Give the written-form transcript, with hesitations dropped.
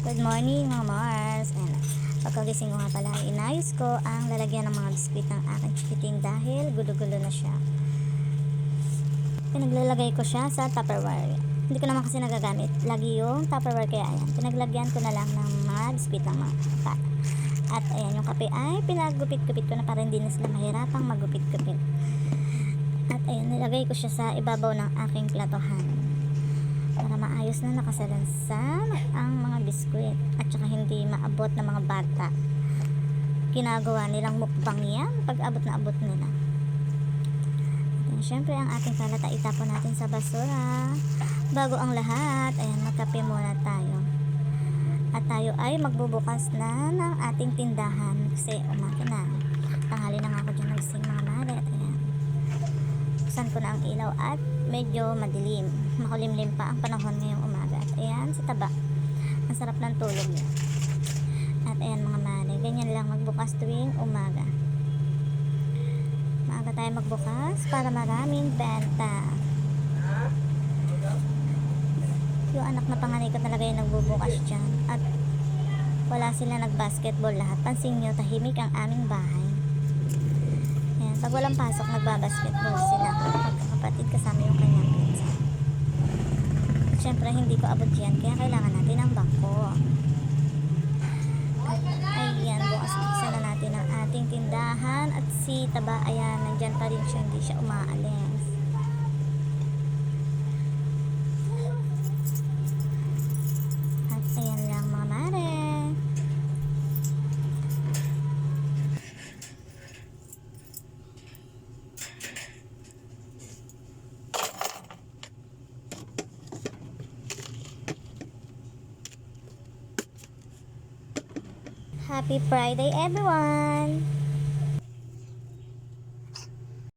Good morning mga Mars. And pagkagising ko nga pala, inayos ko ang lalagyan ng mga biskwit ng aking chikiting dahil gulo-gulo na siya. Pinaglalagay ko siya sa Tupperware. Hindi ko naman kasi nagagamit lagi yung Tupperware, kaya ayan, pinaglagyan ko na lang ng mga biskwit ng mga kape. At ayan, yung kape ay pinagupit-gupit ko na para hindi na sila mahirapang magupit-gupit. At ayan, nilagay ko siya sa ibabaw ng aking platohan para maayos na nakasalansan ang mga biskwit at saka hindi maabot ng mga bata. Ginagawa nilang mukbang yan pag abot na abot nila. At syempre ang ating kalat ay itapon natin sa basura. Bago ang lahat, ayan, magkape muna tayo. At tayo ay magbubukas na ng ating tindahan kasi umaga na. Tanghali na nga ako dyan nagsing mga mali. At ayan, buksan ko na ang ilaw at medyo madilim. Makulimlim pa ang panahon ngayong umaga. At ayan, sa taba. Ang sarap ng tulog niya. At ayan mga mali, ganyan lang magbukas tuwing umaga. Maaga tayo magbukas para maraming benta. Yung anak na panganay ko talaga yung nagbubukas dyan. At wala sila nag-basketball lahat. Pansin nyo, tahimik ang aming bahay. Ayan, pag walang pasok, nagbabasketball sila. Magkakapatid kasama yung kanyang pinsan. Siyempre, hindi ko abot yan. Kaya kailangan natin ang bangko. Ayan, bukas-bukasan na natin ang ating tindahan. At si Taba, ayan, nandyan pa rin siya. Hindi siya umaalis. At ayan lang mga mare. Happy Friday everyone!